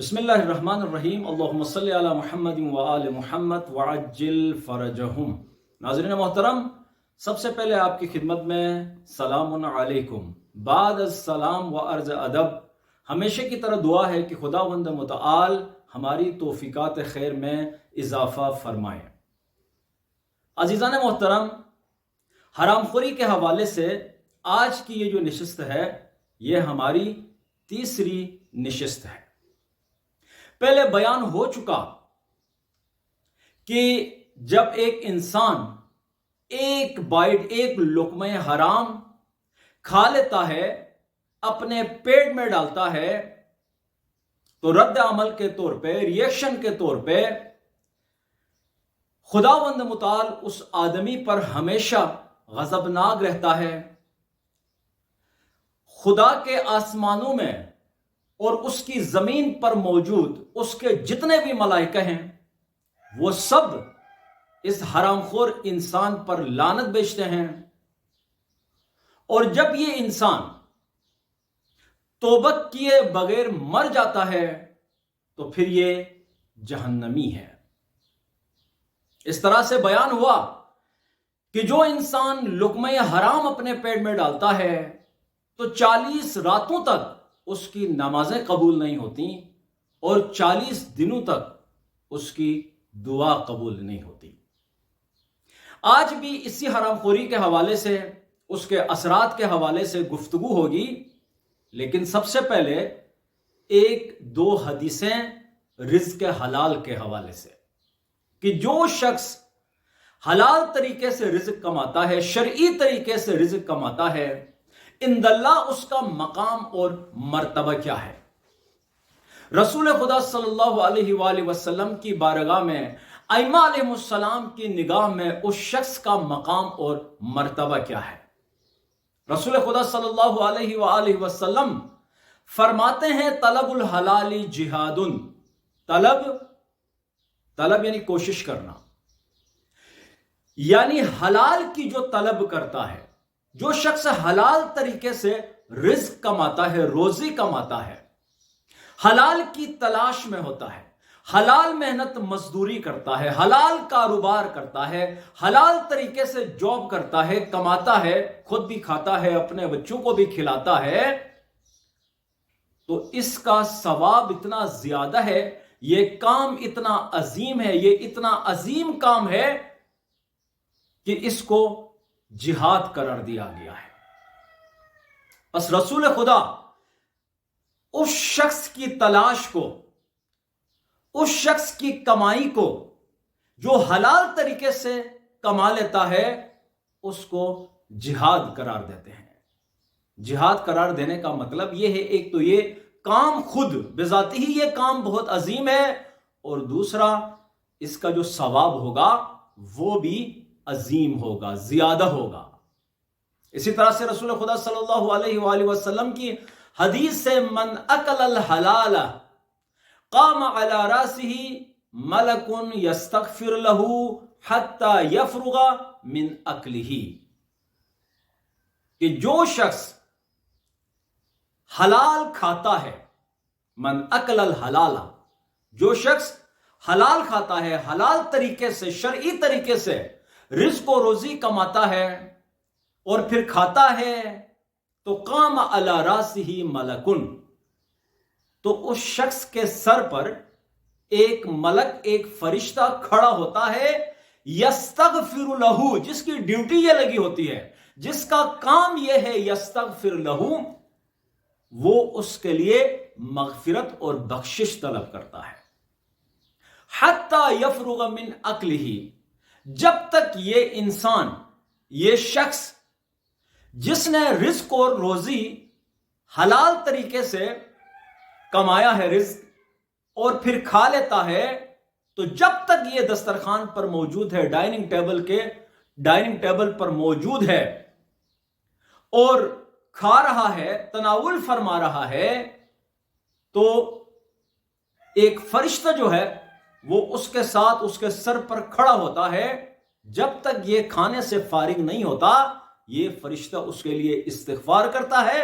بسم اللہ الرحمن الرحیم اللہم صلی علی محمد و آل محمد وعجل فرجہم۔ ناظرین محترم، سب سے پہلے آپ کی خدمت میں سلام علیکم۔ بعد السلام و عرض ادب، ہمیشہ کی طرح دعا ہے کہ خداوند متعال ہماری توفیقات خیر میں اضافہ فرمائے۔ عزیزان محترم، حرام خوری کے حوالے سے آج کی یہ جو نشست ہے یہ ہماری تیسری نشست ہے۔ پہلے بیان ہو چکا کہ جب ایک انسان ایک بائٹ ایک لقمہ حرام کھا لیتا ہے، اپنے پیٹ میں ڈالتا ہے، تو رد عمل کے طور پہ، ریئیکشن کے طور پہ خداوند متعال اس آدمی پر ہمیشہ غضبناک رہتا ہے۔ خدا کے آسمانوں میں اور اس کی زمین پر موجود اس کے جتنے بھی ملائکہ ہیں وہ سب اس حرام خور انسان پر لعنت بھیجتے ہیں، اور جب یہ انسان توبہ کیے بغیر مر جاتا ہے تو پھر یہ جہنمی ہے۔ اس طرح سے بیان ہوا کہ جو انسان لقمہ حرام اپنے پیٹ میں ڈالتا ہے تو 40 راتوں تک اس کی نمازیں قبول نہیں ہوتی اور 40 دنوں تک اس کی دعا قبول نہیں ہوتی۔ آج بھی اسی حرام خوری کے حوالے سے، اس کے اثرات کے حوالے سے گفتگو ہوگی، لیکن سب سے پہلے ایک دو حدیثیں رزق حلال کے حوالے سے، کہ جو شخص حلال طریقے سے رزق کماتا ہے، شرعی طریقے سے رزق کماتا ہے، عند اللہ اس کا مقام اور مرتبہ کیا ہے۔ رسول خدا صلی اللہ علیہ وآلہ وسلم کی بارگاہ میں، ائمہ علیہ السلام کی نگاہ میں اس شخص کا مقام اور مرتبہ کیا ہے۔ رسول خدا صلی اللہ علیہ وآلہ وسلم فرماتے ہیں طلب الحلال جہاد، طلب یعنی کوشش کرنا، یعنی حلال کی جو طلب کرتا ہے، جو شخص حلال طریقے سے رزق کماتا ہے، روزی کماتا ہے، حلال کی تلاش میں ہوتا ہے، حلال محنت مزدوری کرتا ہے، حلال کاروبار کرتا ہے، حلال طریقے سے جاب کرتا ہے، کماتا ہے، خود بھی کھاتا ہے، اپنے بچوں کو بھی کھلاتا ہے، تو اس کا ثواب اتنا زیادہ ہے، یہ کام اتنا عظیم ہے، یہ اتنا عظیم کام ہے کہ اس کو جہاد قرار دیا گیا ہے۔ بس رسول خدا اس شخص کی تلاش کو، اس شخص کی کمائی کو جو حلال طریقے سے کما لیتا ہے، اس کو جہاد قرار دیتے ہیں۔ جہاد قرار دینے کا مطلب یہ ہے، ایک تو یہ کام خود بذاتی ہی یہ کام بہت عظیم ہے، اور دوسرا اس کا جو ثواب ہوگا وہ بھی عظیم ہوگا، زیادہ ہوگا۔ اسی طرح سے رسول خدا صلی اللہ علیہ وآلہ وسلم کی حدیث سے، من اکل الحلال قام علی راسہ ملک یستغفر لہ حتی یفرغ من اکلہ، کہ جو شخص حلال کھاتا ہے، من اکل الحلال، جو شخص حلال کھاتا ہے، حلال طریقے سے، شرعی طریقے سے رزق و روزی کماتا ہے اور پھر کھاتا ہے، تو قام علی راسہ ملکن، تو اس شخص کے سر پر ایک ملک، ایک فرشتہ کھڑا ہوتا ہے، یستغفر لہ، جس کی ڈیوٹی یہ لگی ہوتی ہے، جس کا کام یہ ہے یستغفر لہ، وہ اس کے لیے مغفرت اور بخشش طلب کرتا ہے، حتی یفرغ من اکلہ، جب تک یہ انسان، یہ شخص جس نے رزق اور روزی حلال طریقے سے کمایا ہے رزق اور پھر کھا لیتا ہے، تو جب تک یہ دسترخوان پر موجود ہے، ڈائننگ ٹیبل پر موجود ہے اور کھا رہا ہے، تناول فرما رہا ہے، تو ایک فرشتہ جو ہے وہ اس کے ساتھ اس کے سر پر کھڑا ہوتا ہے، جب تک یہ کھانے سے فارغ نہیں ہوتا، یہ فرشتہ اس کے لیے استغفار کرتا ہے،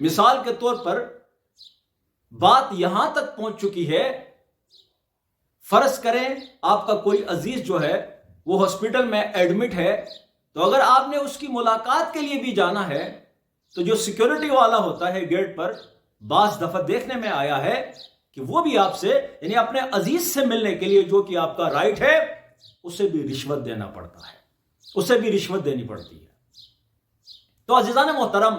مثال کے طور پر بات یہاں تک پہنچ چکی ہے، فرض کریں آپ کا کوئی عزیز جو ہے وہ ہاسپٹل میں ایڈمٹ ہے، تو اگر آپ نے اس کی ملاقات کے لیے بھی جانا ہے تو جو سیکیورٹی والا ہوتا ہے گیٹ پر، بعض دفعہ دیکھنے میں آیا ہے کہ وہ بھی آپ سے، یعنی اپنے عزیز سے ملنے کے لیے جو کہ آپ کا رائٹ ہے، اسے بھی رشوت دینا پڑتا ہے، اسے بھی رشوت دینی پڑتی ہے۔ تو عزیزان محترم،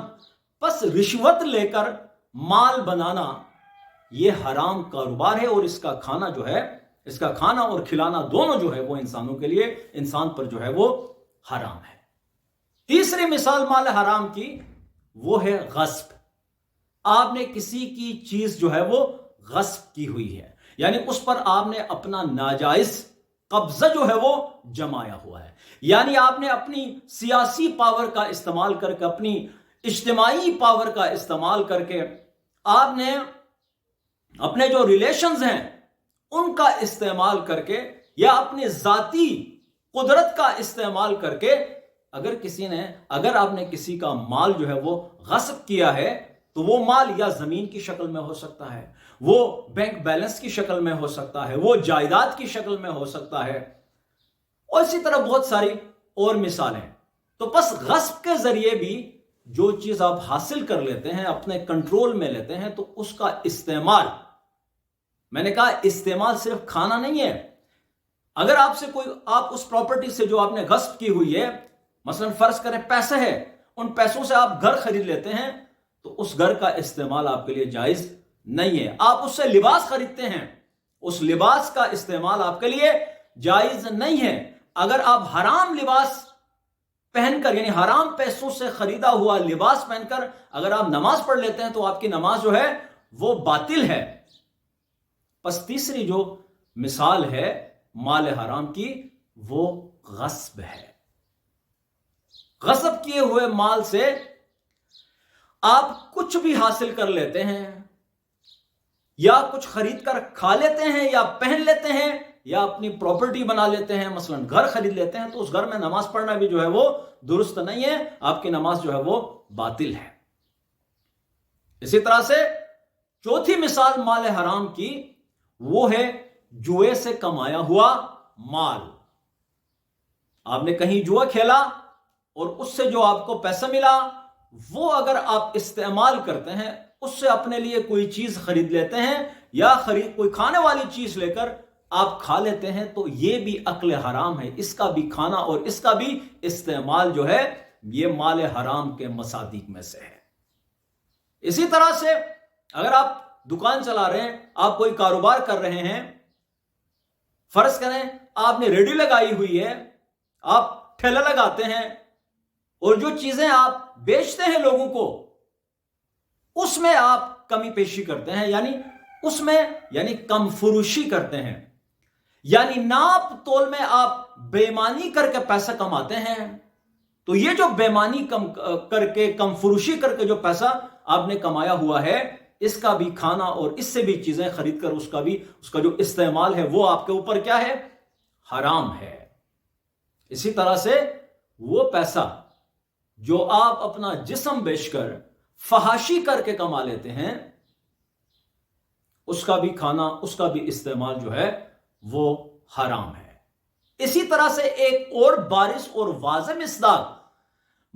پس رشوت لے کر مال بنانا یہ حرام کاروبار ہے، اور اس کا کھانا جو ہے، اس کا کھانا اور کھلانا دونوں جو ہے وہ انسانوں کے لیے، انسان پر جو ہے وہ حرام ہے۔ تیسری مثال مال حرام کی وہ ہے غصب۔ آپ نے کسی کی چیز جو ہے وہ غصب کی ہوئی ہے، یعنی اس پر آپ نے اپنا ناجائز قبضہ جو ہے وہ جمایا ہوا ہے، یعنی آپ نے اپنی سیاسی پاور کا استعمال کر کے، اپنی اجتماعی پاور کا استعمال کر کے، آپ نے اپنے جو ریلیشنز ہیں ان کا استعمال کر کے، یا اپنی ذاتی قدرت کا استعمال کر کے، اگر آپ نے کسی کا مال جو ہے وہ غصب کیا ہے، تو وہ مال یا زمین کی شکل میں ہو سکتا ہے، وہ بینک بیلنس کی شکل میں ہو سکتا ہے، وہ جائیداد کی شکل میں ہو سکتا ہے، اور اسی طرح بہت ساری اور مثالیں۔ تو پس غصب کے ذریعے بھی جو چیز آپ حاصل کر لیتے ہیں، اپنے کنٹرول میں لیتے ہیں، تو اس کا استعمال، میں نے کہا استعمال صرف کھانا نہیں ہے۔ اگر آپ اس پراپرٹی سے جو آپ نے غصب کی ہوئی ہے، مثلا فرض کریں پیسے ہے، ان پیسوں سے آپ گھر خرید لیتے ہیں، تو اس گھر کا استعمال آپ کے لیے جائز نہیں ہے۔ آپ اس سے لباس خریدتے ہیں، اس لباس کا استعمال آپ کے لیے جائز نہیں ہے۔ اگر آپ حرام لباس پہن کر، یعنی حرام پیسوں سے خریدا ہوا لباس پہن کر اگر آپ نماز پڑھ لیتے ہیں، تو آپ کی نماز جو ہے وہ باطل ہے۔ پس تیسری جو مثال ہے مال حرام کی، وہ غصب ہے۔ غصب کیے ہوئے مال سے آپ کچھ بھی حاصل کر لیتے ہیں، یا کچھ خرید کر کھا لیتے ہیں، یا پہن لیتے ہیں، یا اپنی پراپرٹی بنا لیتے ہیں، مثلا گھر خرید لیتے ہیں، تو اس گھر میں نماز پڑھنا بھی جو ہے وہ درست نہیں ہے، آپ کی نماز جو ہے وہ باطل ہے۔ اسی طرح سے چوتھی مثال مال حرام کی وہ ہے جوئے سے کمایا ہوا مال۔ آپ نے کہیں جوا کھیلا اور اس سے جو آپ کو پیسہ ملا، وہ اگر آپ استعمال کرتے ہیں، اس سے اپنے لیے کوئی چیز خرید لیتے ہیں، یا کوئی کھانے والی چیز لے کر آپ کھا لیتے ہیں، تو یہ بھی اکل حرام ہے۔ اس کا بھی کھانا اور اس کا بھی استعمال جو ہے یہ مال حرام کے مصادیق میں سے ہے۔ اسی طرح سے اگر آپ دکان چلا رہے ہیں، آپ کوئی کاروبار کر رہے ہیں، فرض کریں آپ نے ریڈی لگائی ہوئی ہے، آپ ٹھیلا لگاتے ہیں، اور جو چیزیں آپ بیچتے ہیں لوگوں کو، اس میں آپ کمی پیشی کرتے ہیں، یعنی کم فروشی کرتے ہیں، یعنی ناپ تول میں آپ بے ایمانی کر کے پیسہ کماتے ہیں، تو یہ جو بے ایمانی کر کے، کم فروشی کر کے جو پیسہ آپ نے کمایا ہوا ہے، اس کا بھی کھانا اور اس سے بھی چیزیں خرید کر اس کا جو استعمال ہے وہ آپ کے اوپر کیا ہے؟ حرام ہے۔ اسی طرح سے وہ پیسہ جو آپ اپنا جسم بیچ کر فحاشی کر کے کما لیتے ہیں، اس کا بھی کھانا، اس کا بھی استعمال جو ہے وہ حرام ہے۔ اسی طرح سے ایک اور بارز اور واضح مصداق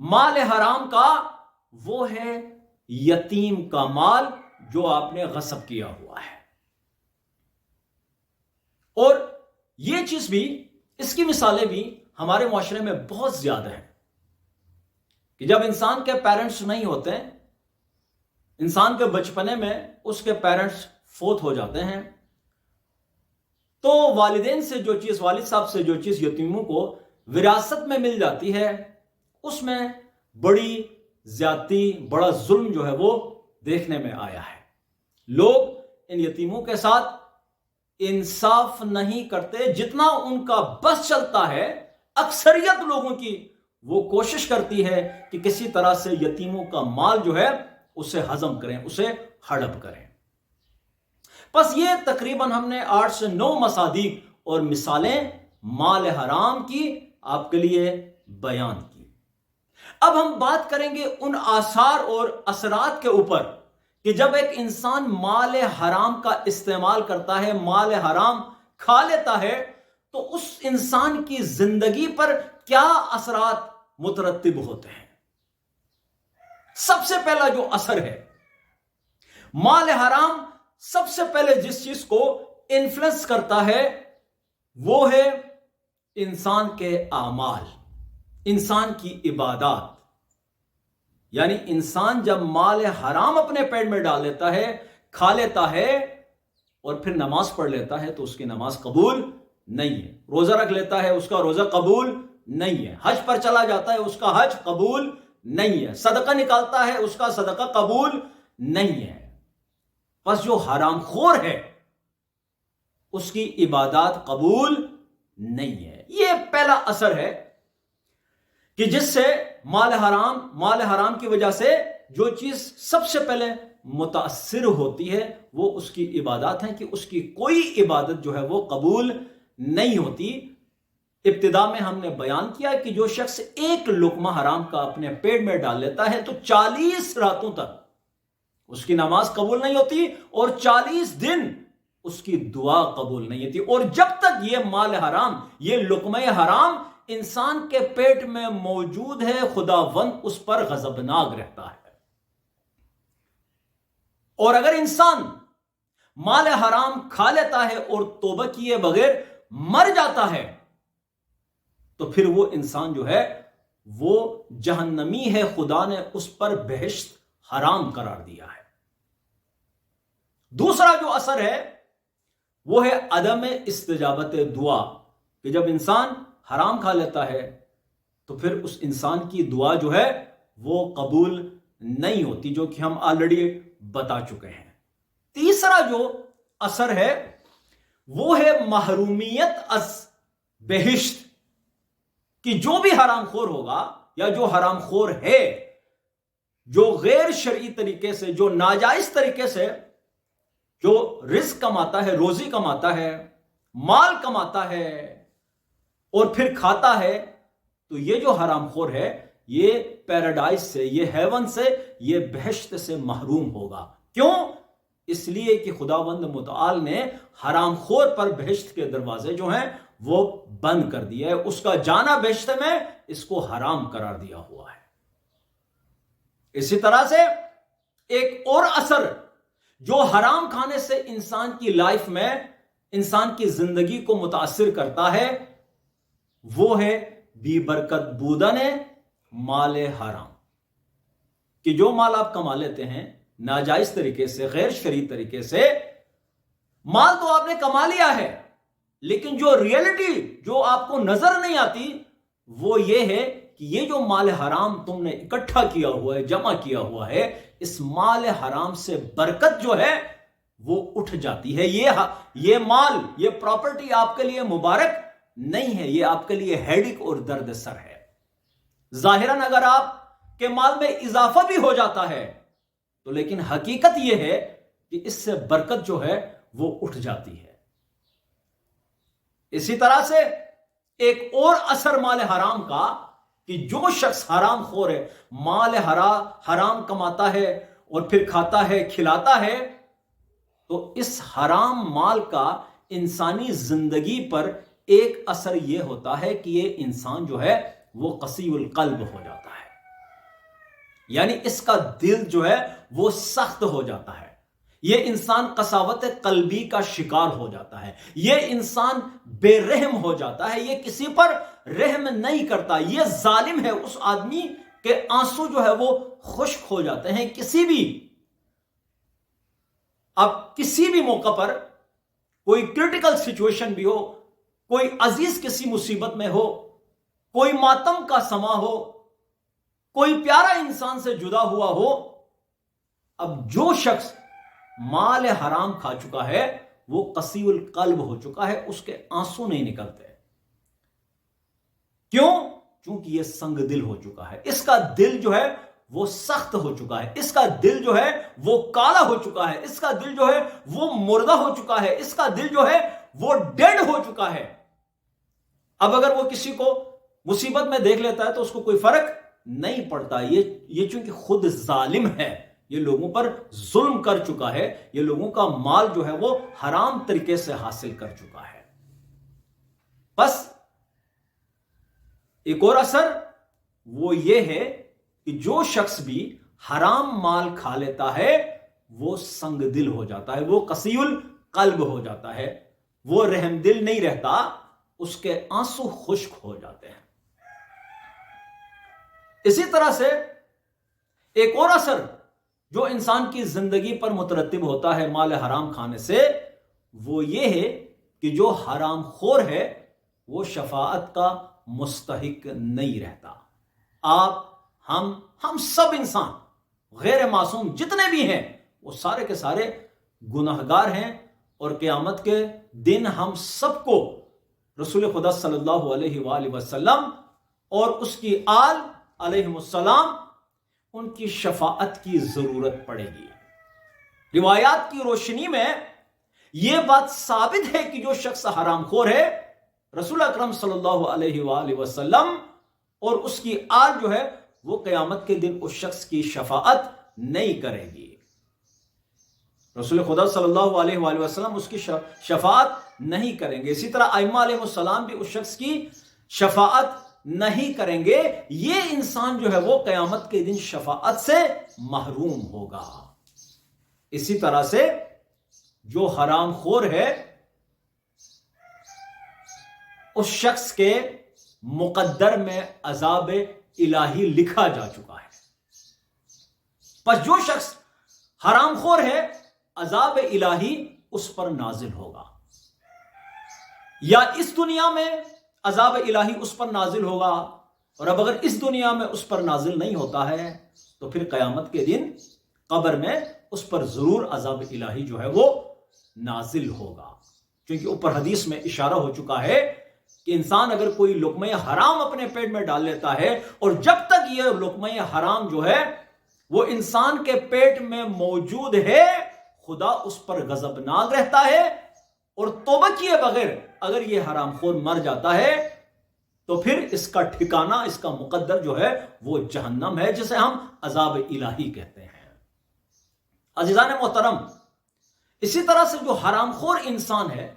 مال حرام کا وہ ہے یتیم کا مال جو آپ نے غصب کیا ہوا ہے۔ اور یہ چیز بھی، اس کی مثالیں بھی ہمارے معاشرے میں بہت زیادہ ہیں، کہ جب انسان کے پیرنٹس نہیں ہوتے، انسان کے بچپنے میں اس کے پیرنٹس فوت ہو جاتے ہیں، تو والدین سے جو چیز، والد صاحب سے جو چیز یتیموں کو وراثت میں مل جاتی ہے، اس میں بڑی زیادتی، بڑا ظلم جو ہے وہ دیکھنے میں آیا ہے۔ لوگ ان یتیموں کے ساتھ انصاف نہیں کرتے، جتنا ان کا بس چلتا ہے، اکثریت لوگوں کی وہ کوشش کرتی ہے کہ کسی طرح سے یتیموں کا مال جو ہے اسے ہضم کریں، اسے ہڑپ کریں۔ بس یہ تقریباً ہم نے 8 سے 9 مصادیق اور مثالیں مال حرام کی آپ کے لیے بیان کی۔ اب ہم بات کریں گے ان آثار اور اثرات کے اوپر کہ جب ایک انسان مال حرام کا استعمال کرتا ہے، مال حرام کھا لیتا ہے، تو اس انسان کی زندگی پر کیا اثرات مترتب ہوتے ہیں۔ سب سے پہلا جو اثر ہے، مال حرام سب سے پہلے جس چیز کو انفلوئنس کرتا ہے وہ ہے انسان کے اعمال، انسان کی عبادات۔ یعنی انسان جب مال حرام اپنے پیٹ میں ڈال لیتا ہے، کھا لیتا ہے اور پھر نماز پڑھ لیتا ہے تو اس کی نماز قبول نہیں ہے، روزہ رکھ لیتا ہے اس کا روزہ قبول نہیں ہے، حج پر چلا جاتا ہے اس کا حج قبول نہیں ہے، صدقہ نکالتا ہے اس کا صدقہ قبول نہیں ہے۔ بس جو حرام خور ہے اس کی عبادات قبول نہیں ہے۔ یہ پہلا اثر ہے کہ جس سے مال حرام کی وجہ سے جو چیز سب سے پہلے متاثر ہوتی ہے وہ اس کی عبادات ہیں، کہ اس کی کوئی عبادت جو ہے وہ قبول نہیں ہوتی۔ ابتدا میں ہم نے بیان کیا کہ جو شخص ایک لقمہ حرام کا اپنے پیٹ میں ڈال لیتا ہے تو 40 راتوں تک اس کی نماز قبول نہیں ہوتی اور 40 دن اس کی دعا قبول نہیں ہوتی، اور جب تک یہ مال حرام، یہ لقمہ حرام انسان کے پیٹ میں موجود ہے، خداوند اس پر غضبناک رہتا ہے۔ اور اگر انسان مال حرام کھا لیتا ہے اور توبہ کیے بغیر مر جاتا ہے تو پھر وہ انسان جو ہے وہ جہنمی ہے، خدا نے اس پر بہشت حرام قرار دیا ہے۔ دوسرا جو اثر ہے وہ ہے عدم استجابت دعا، کہ جب انسان حرام کھا لیتا ہے تو پھر اس انسان کی دعا جو ہے وہ قبول نہیں ہوتی، جو کہ ہم آلریڈی بتا چکے ہیں۔ تیسرا جو اثر ہے وہ ہے محرومیت از بہشت، کہ جو بھی حرام خور ہوگا یا جو حرام خور ہے، جو غیر شرعی طریقے سے، جو ناجائز طریقے سے جو رزق کماتا ہے، روزی کماتا ہے، مال کماتا ہے اور پھر کھاتا ہے، تو یہ جو حرام خور ہے یہ پیراڈائز سے، یہ ہیون سے، یہ بہشت سے محروم ہوگا۔ کیوں؟ اس لیے کہ خداوند متعال نے حرام خور پر بہشت کے دروازے جو ہیں وہ بند کر دیا ہے، اس کا جانا بہشت میں اس کو حرام قرار دیا ہوا ہے۔ اسی طرح سے ایک اور اثر جو حرام کھانے سے انسان کی لائف میں، انسان کی زندگی کو متاثر کرتا ہے وہ ہے بی برکت بودن مال حرام، کہ جو مال آپ کما لیتے ہیں ناجائز طریقے سے، غیر شرعی طریقے سے، مال تو آپ نے کما لیا ہے، لیکن جو ریئلٹی جو آپ کو نظر نہیں آتی وہ یہ ہے کہ یہ جو مال حرام تم نے اکٹھا کیا ہوا ہے، جمع کیا ہوا ہے، اس مال حرام سے برکت جو ہے وہ اٹھ جاتی ہے۔ یہ مال، یہ پراپرٹی آپ کے لیے مبارک نہیں ہے، یہ آپ کے لیے ہیڈک اور درد سر ہے۔ ظاہراً اگر آپ کے مال میں اضافہ بھی ہو جاتا ہے تو لیکن حقیقت یہ ہے کہ اس سے برکت جو ہے وہ اٹھ جاتی ہے۔ اسی طرح سے ایک اور اثر مال حرام کا، کہ جو شخص حرام خور ہے، مال حرام کماتا ہے اور پھر کھاتا ہے، کھلاتا ہے، تو اس حرام مال کا انسانی زندگی پر ایک اثر یہ ہوتا ہے کہ یہ انسان جو ہے وہ قسی القلب ہو جاتا ہے، یعنی اس کا دل جو ہے وہ سخت ہو جاتا ہے، یہ انسان قساوت قلبی کا شکار ہو جاتا ہے، یہ انسان بے رحم ہو جاتا ہے، یہ کسی پر رحم نہیں کرتا، یہ ظالم ہے۔ اس آدمی کے آنسو جو ہے وہ خشک ہو جاتے ہیں۔ اب کسی بھی موقع پر کوئی کرٹیکل سچویشن بھی ہو، کوئی عزیز کسی مصیبت میں ہو، کوئی ماتم کا سما ہو، کوئی پیارا انسان سے جدا ہوا ہو، اب جو شخص مال حرام کھا چکا ہے وہ قسی القلب ہو چکا ہے، اس کے آنسو نہیں نکلتے۔ کیوں؟ چونکہ یہ سنگ دل ہو چکا ہے، اس کا دل جو ہے وہ سخت ہو چکا ہے، اس کا دل جو ہے وہ کالا ہو چکا ہے، اس کا دل جو ہے وہ مردہ ہو چکا ہے، اس کا دل جو ہے وہ ڈیڈ ہو چکا ہے۔ اب اگر وہ کسی کو مصیبت میں دیکھ لیتا ہے تو اس کو کوئی فرق نہیں پڑتا. یہ چونکہ خود ظالم ہے, یہ لوگوں پر ظلم کر چکا ہے, یہ لوگوں کا مال جو ہے وہ حرام طریقے سے حاصل کر چکا ہے. بس ایک اور اثر وہ یہ ہے کہ جو شخص بھی حرام مال کھا لیتا ہے وہ سنگ دل ہو جاتا ہے, وہ قسی القلب ہو جاتا ہے, وہ رحم دل نہیں رہتا, اس کے آنسو خشک ہو جاتے ہیں. اسی طرح سے ایک اور اثر جو انسان کی زندگی پر مترتب ہوتا ہے مال حرام کھانے سے, وہ یہ ہے کہ جو حرام خور ہے وہ شفاعت کا مستحق نہیں رہتا. آپ ہم سب انسان غیر معصوم جتنے بھی ہیں وہ سارے کے سارے گناہگار ہیں, اور قیامت کے دن ہم سب کو رسول خدا صلی اللہ علیہ وآلہ وسلم اور اس کی آل علیہ السلام ان کی شفاعت کی ضرورت پڑے گی. روایات کی روشنی میں یہ بات ثابت ہے کہ جو شخص حرام خور ہے, رسول اکرم صلی اللہ علیہ وآلہ وسلم اور اس کی آل جو ہے وہ قیامت کے دن اس شخص کی شفاعت نہیں کرے گی. رسول خدا صلی اللہ علیہ وآلہ وسلم اس کی شفاعت نہیں کریں گے. اسی طرح ائمہ علیہ السلام بھی اس شخص کی شفاعت نہیں کریں گے. یہ انسان جو ہے وہ قیامت کے دن شفاعت سے محروم ہوگا. اسی طرح سے جو حرام خور ہے اس شخص کے مقدر میں عذاب الہی لکھا جا چکا ہے. پس جو شخص حرام خور ہے عذاب الہی اس پر نازل ہوگا, یا اس دنیا میں عذاب الہی اس پر نازل ہوگا, اور اب اگر اس دنیا میں اس پر نازل نہیں ہوتا ہے تو پھر قیامت کے دن قبر میں اس پر ضرور عذاب الہی جو ہے وہ نازل ہوگا. کیونکہ اوپر حدیث میں اشارہ ہو چکا ہے کہ انسان اگر کوئی لقمہ حرام اپنے پیٹ میں ڈال لیتا ہے, اور جب تک یہ لقمہ حرام جو ہے وہ انسان کے پیٹ میں موجود ہے خدا اس پر غضبناک رہتا ہے, اور توبہ کیے بغیر اگر یہ حرام خور مر جاتا ہے تو پھر اس کا ٹھکانہ, اس کا مقدر جو ہے وہ جہنم ہے, جسے ہم عذاب الہی کہتے ہیں. عزیزان محترم, اسی طرح سے جو حرام خور انسان ہے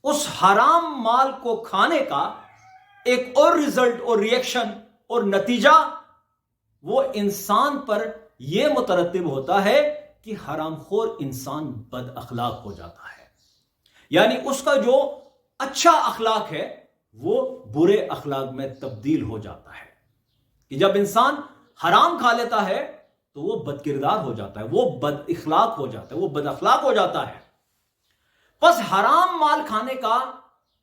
اس حرام مال کو کھانے کا ایک اور رزلٹ اور ریئیکشن اور نتیجہ وہ انسان پر یہ مترتب ہوتا ہے کہ حرام خور انسان بد اخلاق ہو جاتا ہے. یعنی اس کا جو اچھا اخلاق ہے وہ برے اخلاق میں تبدیل ہو جاتا ہے. کہ جب انسان حرام کھا لیتا ہے تو وہ بد کردار ہو جاتا ہے, وہ بد اخلاق ہو جاتا ہے, وہ بد اخلاق ہو جاتا ہے. بس حرام مال کھانے کا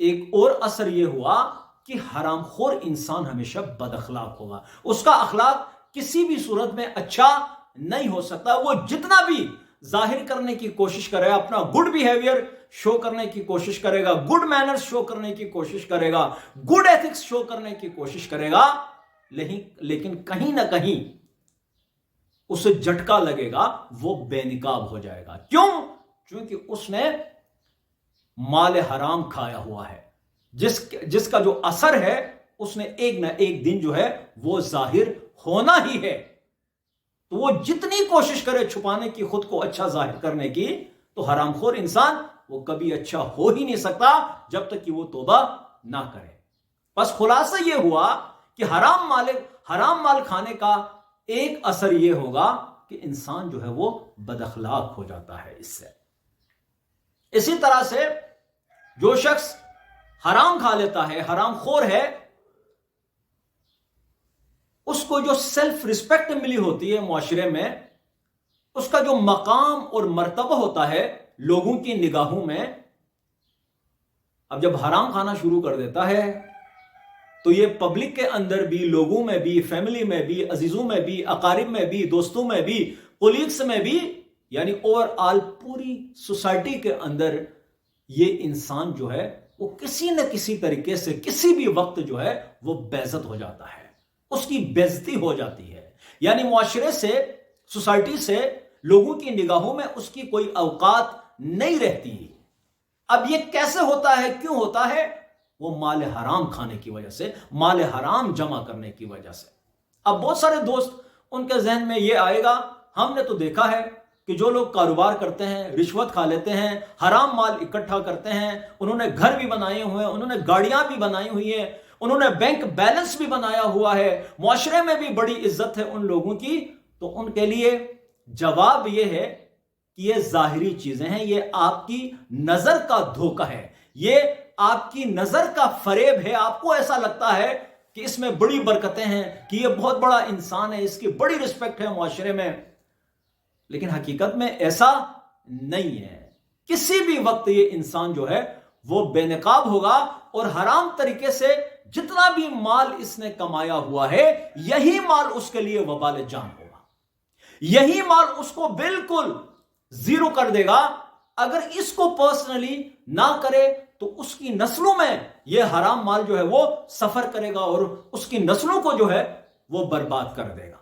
ایک اور اثر یہ ہوا کہ حرام خور انسان ہمیشہ بد اخلاق ہوگا. اس کا اخلاق کسی بھی صورت میں اچھا نہیں ہو سکتا. وہ جتنا بھی ظاہر کرنے کی کوشش کرے, اپنا گڈ بیہیویئر شو کرنے کی کوشش کرے گا, گڈ مینرز شو کرنے کی کوشش کرے گا, گڈ ایتھکس شو کرنے کی کوشش کرے گا, لیکن کہیں نہ کہیں اسے جھٹکا لگے گا, وہ بے نقاب ہو جائے گا. کیوں؟ کیونکہ اس نے مال حرام کھایا ہوا ہے, جس کا جو اثر ہے اس نے ایک نہ ایک دن جو ہے وہ ظاہر ہونا ہی ہے. تو وہ جتنی کوشش کرے چھپانے کی, خود کو اچھا ظاہر کرنے کی, تو حرام خور انسان وہ کبھی اچھا ہو ہی نہیں سکتا جب تک کہ وہ توبہ نہ کرے. بس خلاصہ یہ ہوا کہ حرام مال کھانے کا ایک اثر یہ ہوگا کہ انسان جو ہے وہ بد اخلاق ہو جاتا ہے اس سے. اسی طرح سے جو شخص حرام کھا لیتا ہے, حرام خور ہے, اس کو جو سیلف ریسپیکٹ ملی ہوتی ہے معاشرے میں, اس کا جو مقام اور مرتبہ ہوتا ہے لوگوں کی نگاہوں میں, اب جب حرام کھانا شروع کر دیتا ہے تو یہ پبلک کے اندر بھی, لوگوں میں بھی, فیملی میں بھی, عزیزوں میں بھی, اقارب میں بھی, دوستوں میں بھی, کولیگس میں بھی, یعنی اوور آل پوری سوسائٹی کے اندر یہ انسان جو ہے وہ کسی نہ کسی طریقے سے کسی بھی وقت جو ہے وہ بے عزت ہو جاتا ہے, اس کی بے عزتی ہو جاتی ہے. یعنی معاشرے سے, سوسائٹی سے, لوگوں کی نگاہوں میں اس کی کوئی اوقات نہیں رہتی. اب یہ کیسے ہوتا ہے, کیوں ہوتا ہے؟ وہ مال حرام کھانے کی وجہ سے، مال حرام جمع کرنے کی وجہ سے۔ اب بہت سارے دوست، ان کے ذہن میں یہ آئے گا، ہم نے تو دیکھا ہے کہ جو لوگ کاروبار کرتے ہیں، رشوت کھا لیتے ہیں، حرام مال اکٹھا کرتے ہیں، انہوں نے گھر بھی بنائے ہوئے ہیں، انہوں نے گاڑیاں بھی بنائی ہوئی ہیں، انہوں نے بینک بیلنس بھی بنایا ہوا ہے، معاشرے میں بھی بڑی عزت ہے ان لوگوں کی، تو ان کے لیے جواب یہ ہے کہ یہ ظاہری چیزیں ہیں، یہ آپ کی نظر کا دھوکہ ہے، یہ آپ کی نظر کا فریب ہے۔ آپ کو ایسا لگتا ہے کہ اس میں بڑی برکتیں ہیں، کہ یہ بہت بڑا انسان ہے، اس کی بڑی رسپیکٹ ہے معاشرے میں، لیکن حقیقت میں ایسا نہیں ہے۔ کسی بھی وقت یہ انسان جو ہے وہ بے نقاب ہوگا اور حرام طریقے سے جتنا بھی مال اس نے کمایا ہوا ہے، یہی مال اس کے لیے وبال جان ہوگا، یہی مال اس کو بالکل زیرو کر دے گا۔ اگر اس کو پرسنلی نہ کرے تو اس کی نسلوں میں یہ حرام مال جو ہے وہ سفر کرے گا اور اس کی نسلوں کو جو ہے وہ برباد کر دے گا۔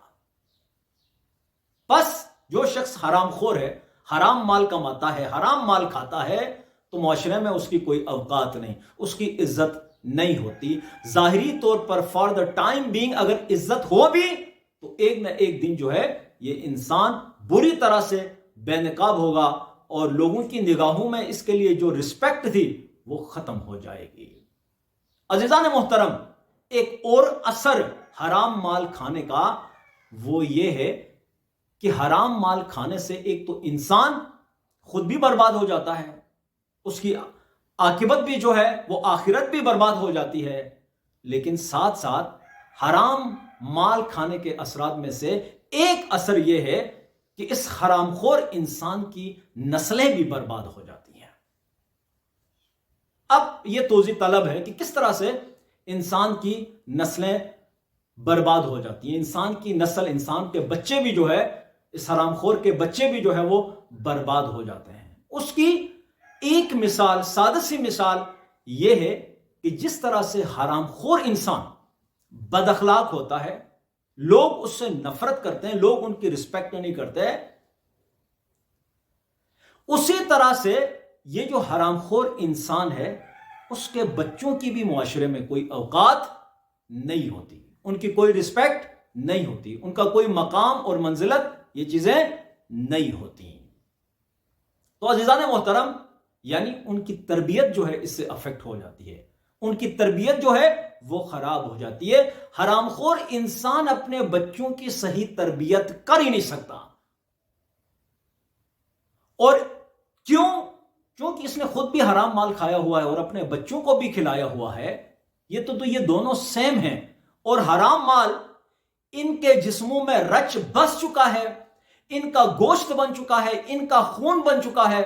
بس جو شخص حرام خور ہے، حرام مال کماتا ہے، حرام مال کھاتا ہے، تو معاشرے میں اس کی کوئی اوقات نہیں، اس کی عزت نہیں ہوتی۔ ظاہری طور پر فار دا ٹائم بینگ اگر عزت ہو بھی تو ایک نہ ایک دن جو ہے یہ انسان بری طرح سے بے نقاب ہوگا اور لوگوں کی نگاہوں میں اس کے لیے جو رسپیکٹ تھی وہ ختم ہو جائے گی۔ عزیزان محترم، ایک اور اثر حرام مال کھانے کا وہ یہ ہے کہ حرام مال کھانے سے ایک تو انسان خود بھی برباد ہو جاتا ہے، اس کی عاقبت بھی جو ہے وہ آخرت بھی برباد ہو جاتی ہے، لیکن ساتھ ساتھ حرام مال کھانے کے اثرات میں سے ایک اثر یہ ہے کہ اس حرام خور انسان کی نسلیں بھی برباد ہو جاتی ہیں۔ اب یہ توضیح طلب ہے کہ کس طرح سے انسان کی نسلیں برباد ہو جاتی ہیں، انسان کی نسل، انسان کے بچے بھی جو ہے، اس حرام خور کے بچے بھی جو ہے وہ برباد ہو جاتے ہیں۔ اس کی ایک مثال، سادہ سی مثال یہ ہے کہ جس طرح سے حرام خور انسان بد اخلاق ہوتا ہے، لوگ اس سے نفرت کرتے ہیں، لوگ ان کی رسپیکٹ نہیں کرتے، اسی طرح سے یہ جو حرام خور انسان ہے اس کے بچوں کی بھی معاشرے میں کوئی اوقات نہیں ہوتی، ان کی کوئی رسپیکٹ نہیں ہوتی، ان کا کوئی مقام اور منزلت، یہ چیزیں نہیں ہوتی۔ تو عزیزان محترم، یعنی ان کی تربیت جو ہے اس سے افیکٹ ہو جاتی ہے، ان کی تربیت جو ہے وہ خراب ہو جاتی ہے۔ حرام خور انسان اپنے بچوں کی صحیح تربیت کر ہی نہیں سکتا، اور کیونکہ اس نے خود بھی حرام مال کھایا ہوا ہے اور اپنے بچوں کو بھی کھلایا ہوا ہے، یہ دونوں سیم ہیں، اور حرام مال ان کے جسموں میں رچ بس چکا ہے، ان کا گوشت بن چکا ہے، ان کا خون بن چکا ہے،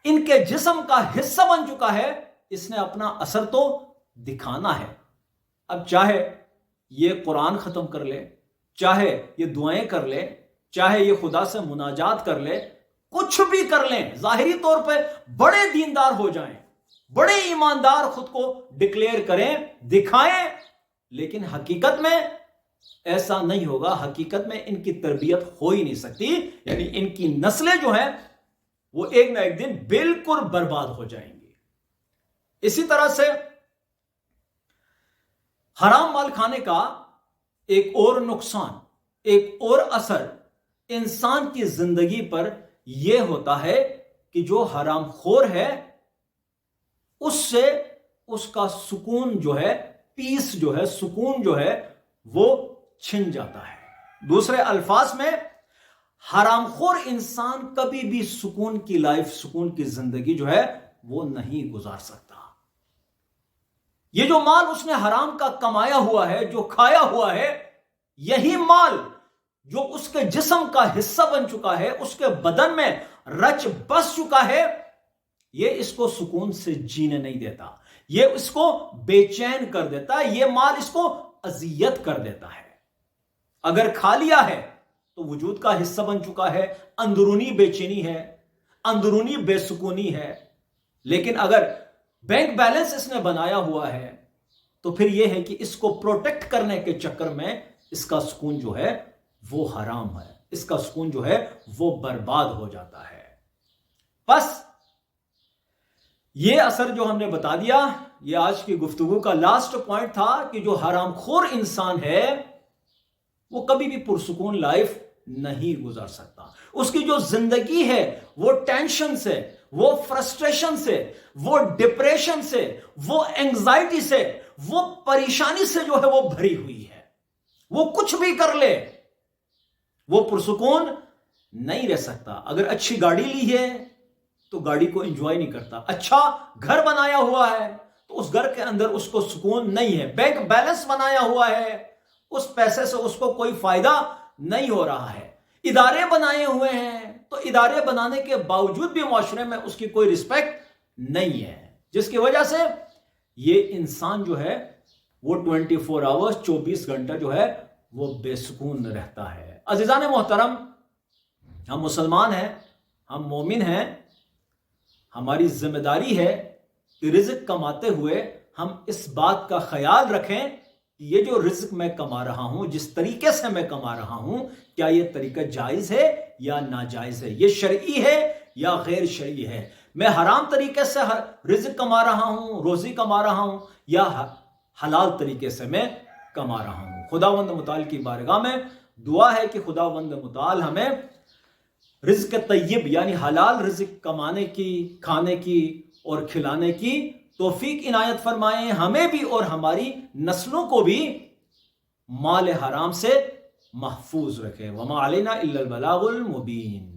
ان کے جسم کا حصہ بن چکا ہے۔ اس نے اپنا اثر تو دکھانا ہے۔ اب چاہے یہ قرآن ختم کر لے، چاہے یہ دعائیں کر لے، چاہے یہ خدا سے مناجات کر لے، کچھ بھی کر لیں، ظاہری طور پہ بڑے دیندار ہو جائیں، بڑے ایماندار خود کو ڈکلیئر کریں، دکھائیں، لیکن حقیقت میں ایسا نہیں ہوگا۔ حقیقت میں ان کی تربیت ہو ہی نہیں سکتی، یعنی ان کی نسلیں جو ہیں وہ ایک نہ ایک دن بالکل برباد ہو جائیں گی۔ اسی طرح سے حرام مال کھانے کا ایک اور نقصان، ایک اور اثر انسان کی زندگی پر یہ ہوتا ہے کہ جو حرام خور ہے اس سے اس کا سکون جو ہے، پیس جو ہے، سکون جو ہے وہ چھن جاتا ہے۔ دوسرے الفاظ میں حرام خور انسان کبھی بھی سکون کی لائف، سکون کی زندگی جو ہے وہ نہیں گزار سکتا۔ یہ جو مال اس نے حرام کا کمایا ہوا ہے، جو کھایا ہوا ہے، یہی مال جو اس کے جسم کا حصہ بن چکا ہے، اس کے بدن میں رچ بس چکا ہے، یہ اس کو سکون سے جینے نہیں دیتا، یہ اس کو بے چین کر دیتا ہے، یہ مال اس کو اذیت کر دیتا ہے۔ اگر کھا لیا ہے تو وجود کا حصہ بن چکا ہے، اندرونی بے چینی ہے، اندرونی بے سکونی ہے، لیکن اگر بینک بیلنس اس نے بنایا ہوا ہے تو پھر یہ ہے کہ اس کو پروٹیکٹ کرنے کے چکر میں اس کا سکون جو ہے وہ حرام ہے، اس کا سکون جو ہے وہ برباد ہو جاتا ہے۔ بس یہ اثر جو ہم نے بتا دیا، یہ آج کی گفتگو کا لاسٹ پوائنٹ تھا کہ جو حرام خور انسان ہے وہ کبھی بھی پرسکون لائف نہیں گزار سکتا. اس کی جو زندگی ہے وہ ٹینشن سے، وہ فرسٹریشن سے، وہ ڈپریشن سے، وہ اینگزائٹی سے، وہ پریشانی سے جو ہے وہ بھری ہوئی ہے. وہ کچھ بھی کر لے وہ پرسکون نہیں رہ سکتا. اگر اچھی گاڑی لی ہے تو گاڑی کو انجوائے نہیں کرتا. اچھا گھر بنایا ہوا ہے تو اس گھر کے اندر اس کو سکون نہیں ہے. بینک بیلنس بنایا ہوا ہے، اس پیسے سے اس کو کوئی فائدہ نہیں ہو رہا ہے. ادارے بنائے ہوئے ہیں تو ادارے بنانے کے باوجود بھی معاشرے میں اس کی کوئی رسپیکٹ نہیں ہے، جس کی وجہ سے یہ انسان جو ہے وہ 24 آورز 24 گھنٹہ جو ہے وہ بے سکون رہتا ہے. عزیزان محترم، ہم مسلمان ہیں، ہم مومن ہیں. ہماری ذمہ داری ہے کہ رزق کماتے ہوئے ہم اس بات کا خیال رکھیں کہ یہ جو رزق میں کما رہا ہوں، جس طریقے سے میں کما رہا ہوں، کیا یہ طریقہ جائز ہے یا ناجائز ہے، یہ شرعی ہے یا غیر شرعی ہے. میں حرام طریقے سے رزق کما رہا ہوں، روزی کما رہا ہوں، یا حلال طریقے سے میں کما رہا ہوں. خداوند متعال کی بارگاہ میں دعا ہے کہ خداوند متعال ہمیں رزق طیب یعنی حلال رزق کمانے کی، کھانے کی اور کھلانے کی توفیق عنایت فرمائیں، ہمیں بھی اور ہماری نسلوں کو بھی مال حرام سے محفوظ رکھے. وما علینا الا البلاغ المبین.